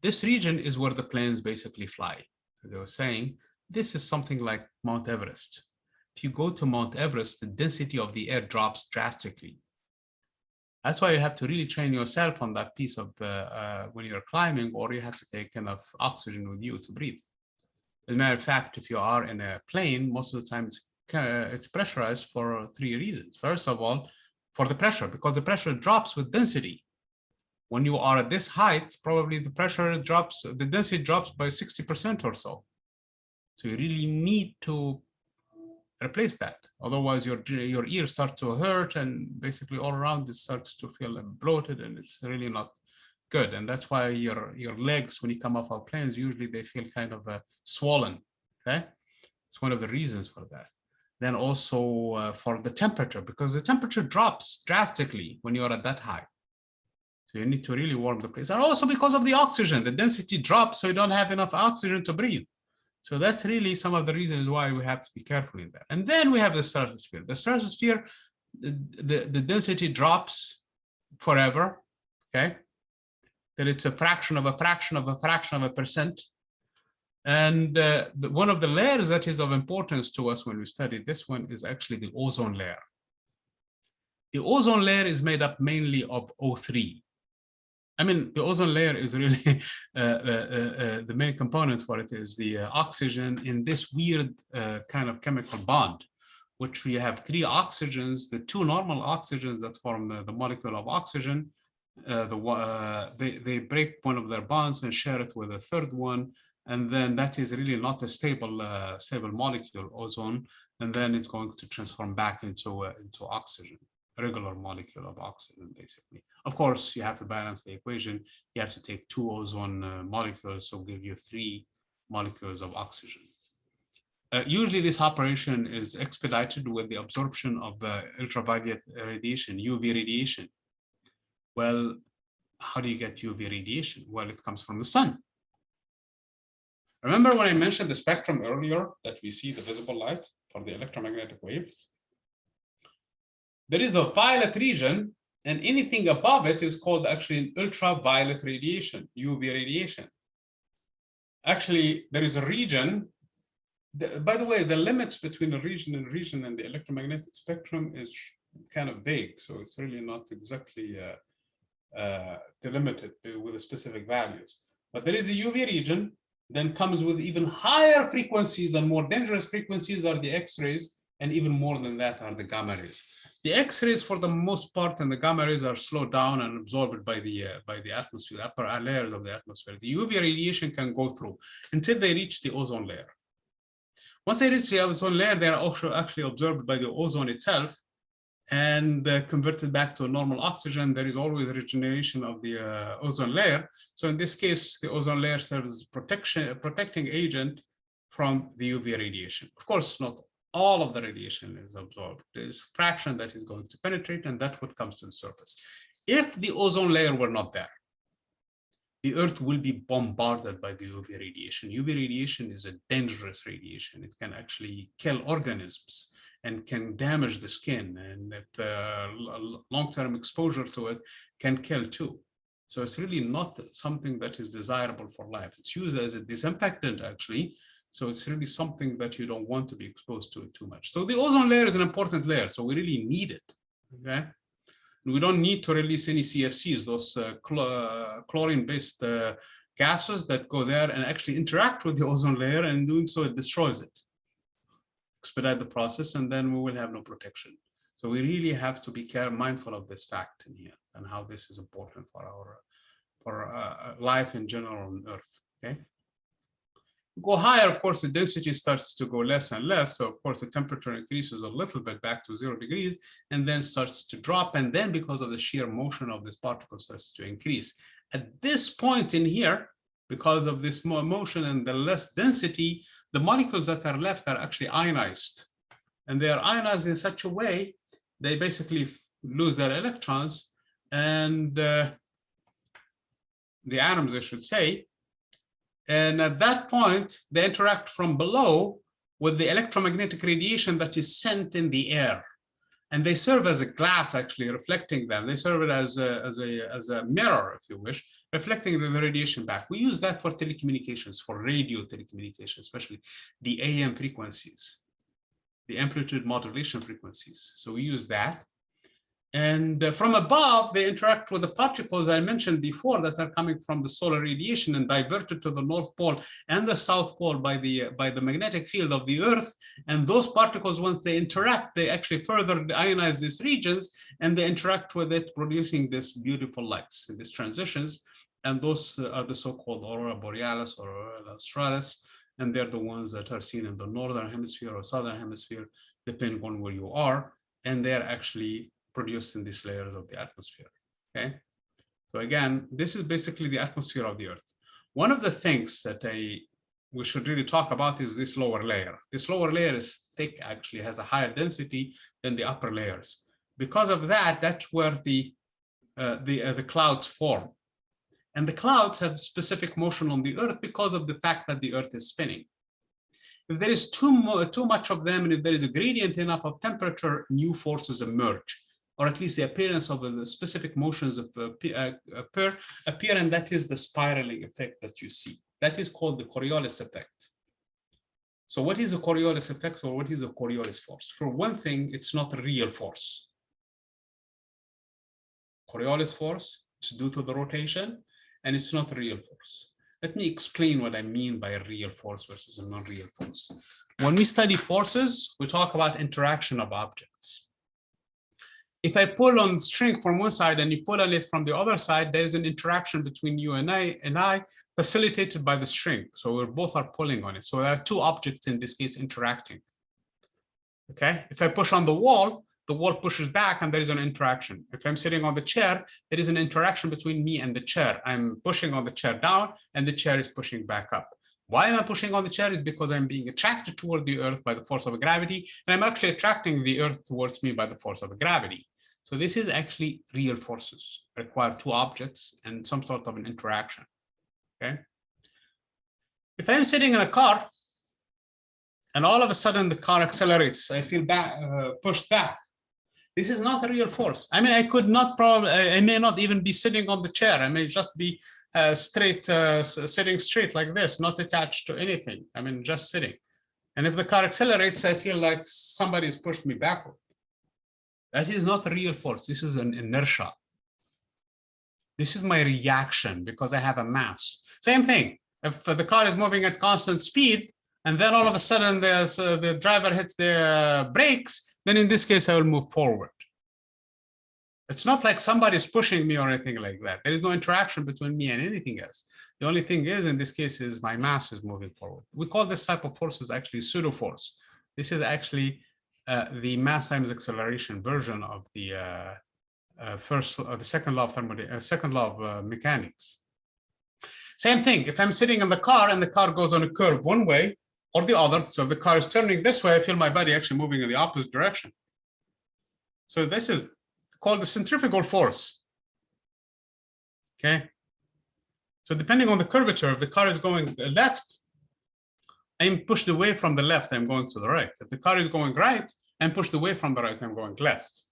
This region is where the planes basically fly. So they were saying this is something like Mount Everest. If you go to Mount Everest, the density of the air drops drastically. That's why you have to really train yourself on that piece of when you're climbing, or you have to take enough oxygen with you to breathe. As a matter of fact, if you are in a plane, most of the time it's pressurized for 3 reasons. First of all, for the pressure, because the pressure drops with density. When you are at this height, probably the pressure drops, the density drops by 60% or so. So you really need to replace that. Otherwise, your ears start to hurt, and basically all around it starts to feel bloated, and it's really not good. And that's why your legs, when you come off our planes, usually they feel kind of swollen. Okay, it's one of the reasons for that. Then also for the temperature, because the temperature drops drastically when you're at that high. So you need to really warm the place. And also because of the oxygen, the density drops, so you don't have enough oxygen to breathe. So that's really some of the reasons why we have to be careful in that. And then we have the stratosphere. The stratosphere, the density drops forever, okay? That it's a fraction of a fraction of a fraction of a percent. And one of the layers that is of importance to us when we study this one is actually the ozone layer. The ozone layer is made up mainly of O3. I mean, the ozone layer is really the main component for it is the oxygen in this weird kind of chemical bond, which we have 3 oxygens, the 2 normal oxygens that form the molecule of oxygen. They break one of their bonds and share it with a third one, and then that is really not a stable molecule, ozone, and then it's going to transform back into oxygen, a regular molecule of oxygen, basically. Of course, you have to balance the equation. You have to take 2 ozone molecules, so give you 3 molecules of oxygen. Usually this operation is expedited with the absorption of the ultraviolet radiation, UV radiation. Well, how do you get UV radiation? Well, it comes from the sun. Remember when I mentioned the spectrum earlier, that we see the visible light for the electromagnetic waves? There is a violet region, and anything above it is called actually ultraviolet radiation, UV radiation. Actually, there is a region. By the way, the limits between a region and the electromagnetic spectrum is kind of vague, so it's really not exactly delimited with the specific values. But there is a UV region, then comes with even higher frequencies, and more dangerous frequencies are the X-rays, and even more than that are the gamma rays. The X-rays, for the most part, and the gamma rays are slowed down and absorbed by the atmosphere, the upper layers of the atmosphere. The UV radiation can go through until they reach the ozone layer. Once they reach the ozone layer, they are also actually absorbed by the ozone itself and converted back to normal oxygen. There is always a regeneration of the ozone layer. So in this case, the ozone layer serves as protecting agent from the UV radiation. Of course, not all of the radiation is absorbed. There's a fraction that is going to penetrate, and that's what comes to the surface. If the ozone layer were not there, the Earth will be bombarded by the UV radiation. UV radiation is a dangerous radiation. It can actually kill organisms and can damage the skin, and long-term exposure to it can kill too. So it's really not something that is desirable for life. It's used as a disinfectant, actually. So it's really something that you don't want to be exposed to too much. So the ozone layer is an important layer, so we really need it, okay? We don't need to release any CFCs, those chlorine-based gases that go there and actually interact with the ozone layer, and doing so, it destroys it. Expedite the process, and then we will have no protection. So we really have to be mindful of this fact in here, and how this is important for our life in general on Earth, okay? Go higher, of course, the density starts to go less and less. So of course, the temperature increases a little bit back to 0 degrees, and then starts to drop. And then because of the sheer motion of this particle starts to increase. At this point in here, because of this more motion and the less density, the molecules that are left are actually ionized. And they are ionized in such a way, they basically lose their electrons, and the atoms, I should say. And at that point, they interact from below with the electromagnetic radiation that is sent in the air. and they serve as a glass, actually reflecting them. They serve it as a mirror, if you wish, reflecting the radiation back. We use that for telecommunications, for radio telecommunications, especially the AM frequencies, the amplitude modulation frequencies. So we use that. And from above, they interact with the particles I mentioned before that are coming from the solar radiation and diverted to the North Pole and the South Pole by the magnetic field of the Earth. And those particles, once they interact, they actually further ionize these regions, and they interact with it, producing this beautiful lights in these transitions. And those are the so-called aurora borealis or aurora australis. And they're the ones that are seen in the northern hemisphere or southern hemisphere, depending on where you are. And they're actually produced in these layers of the atmosphere. Okay, so again, this is basically the atmosphere of the Earth. One of the things that we should really talk about is this lower layer. This lower layer is thick, actually has a higher density than the upper layers. Because of that, that's where the clouds form. And the clouds have specific motion on the Earth because of the fact that the Earth is spinning. If there is too much of them, and if there is a gradient enough of temperature, new forces emerge, or at least the appearance of the specific motions appear, and that is the spiraling effect that you see. That is called the Coriolis effect. So what is a Coriolis effect, or what is a Coriolis force? For one thing, it's not a real force. Coriolis force, it's due to the rotation, and it's not a real force. Let me explain what I mean by a real force versus a non-real force. When we study forces, we talk about interaction of objects. If I pull on the string from one side and you pull on it from the other side, there is an interaction between you and I facilitated by the string. So we both are pulling on it. So there are two objects in this case interacting. Okay, if I push on the wall pushes back and there is an interaction. If I'm sitting on the chair, there is an interaction between me and the chair. I'm pushing on the chair down and the chair is pushing back up. Why am I pushing on the chair? Is because I'm being attracted toward the Earth by the force of gravity, and I'm actually attracting the Earth towards me by the force of gravity. So this is actually real forces, require two objects and some sort of an interaction. Okay. If I'm sitting in a car and all of a sudden the car accelerates, I feel pushed back. This is not a real force. I mean, I may not even be sitting on the chair. I may just be sitting straight like this, not attached to anything. I mean, just sitting. And if the car accelerates, I feel like somebody has pushed me backward. That is not a real force. This is an inertia. This is my reaction because I have a mass. Same thing. If the car is moving at constant speed, and then all of a sudden the driver hits the brakes, then in this case, I will move forward. It's not like somebody's pushing me or anything like that. There is no interaction between me and anything else. The only thing is, in this case, is my mass is moving forward. We call this type of forces actually pseudo force. This is actually the mass times acceleration version of the second law of mechanics. Same thing. If I'm sitting in the car and the car goes on a curve one way or the other, so if the car is turning this way, I feel my body actually moving in the opposite direction. So this is called the centrifugal force. Okay. So depending on the curvature, if the car is going left, I'm pushed away from the left, I'm going to the right. If the car is going right, I'm pushed away from the right, I'm going left.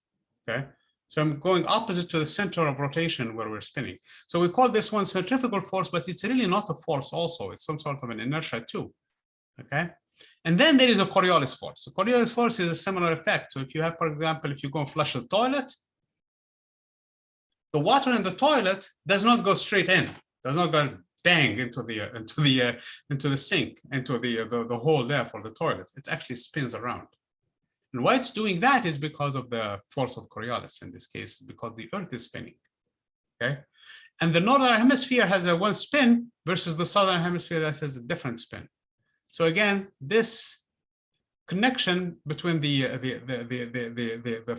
Okay. So I'm going opposite to the center of rotation where we're spinning. So we call this one centrifugal force, but it's really not a force also. It's some sort of an inertia too. Okay. And then there is a Coriolis force. A Coriolis force is a similar effect. So if you have, for example, if you go and flush the toilet, the water in the toilet does not go straight in, does not go bang into the sink, into the hole there for the toilet. It actually spins around. And why it's doing that is because of the force of Coriolis in this case, because the Earth is spinning. Okay. And the northern hemisphere has a one spin versus the southern hemisphere that has a different spin. So again, this connection between the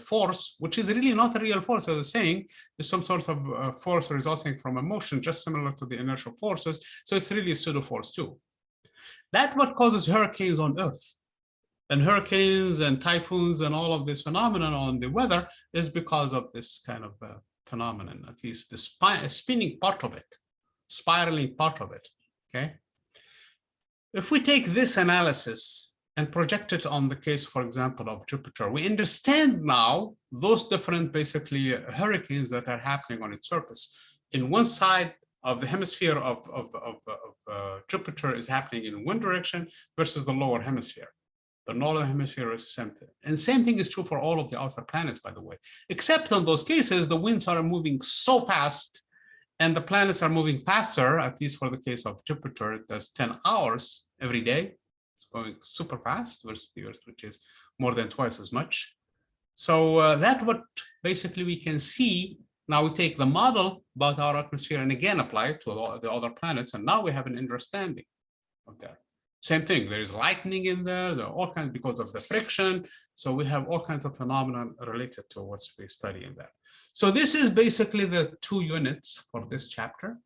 force, which is really not a real force, as I was saying, is some sort of force resulting from a motion, just similar to the inertial forces. So it's really a pseudo force too. That's what causes hurricanes on Earth. And hurricanes and typhoons and all of this phenomenon on the weather is because of this kind of phenomenon, at least the spinning part of it, spiraling part of it. Okay. If we take this analysis and project it on the case, for example, of Jupiter, we understand now those different basically hurricanes that are happening on its surface. In one side of the hemisphere of Jupiter is happening in one direction versus the lower hemisphere. The northern hemisphere is the same thing. And same thing is true for all of the outer planets, by the way, except in those cases, the winds are moving so fast and the planets are moving faster, at least for the case of Jupiter, it does 10 hours every day. It's going super fast versus the Earth, which is more than twice as much. So that's what basically we can see. Now we take the model about our atmosphere and again apply it to all the other planets. And now we have an understanding of that. Same thing, there is lightning in there are all kinds because of the friction. So we have all kinds of phenomena related to what we study in that. So this is basically the 2 units for this chapter.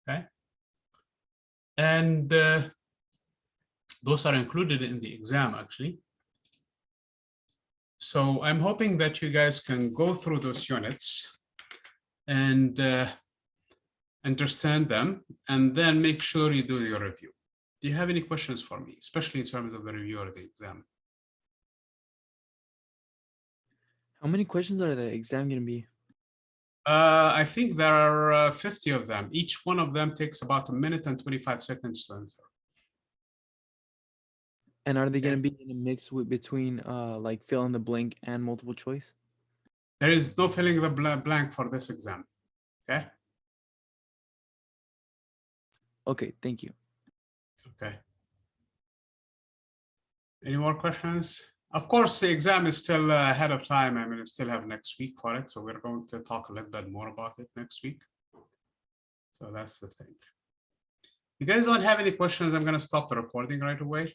Okay. And those are included in the exam, actually. So I'm hoping that you guys can go through those units and understand them, and then make sure you do your review. Do you have any questions for me, especially in terms of the review or the exam? How many questions are the exam going to be? I think there are 50 of them. Each one of them takes about 1 minute and 25 seconds to answer. And are they going to be in a mix between like fill in the blank and multiple choice? There is no filling the blank for this exam. Okay. Okay, thank you. Okay. Any more questions? Of course, the exam is still ahead of time. I mean, we still have next week for it. So we're going to talk a little bit more about it next week. So that's the thing. You guys don't have any questions, I'm going to stop the recording right away.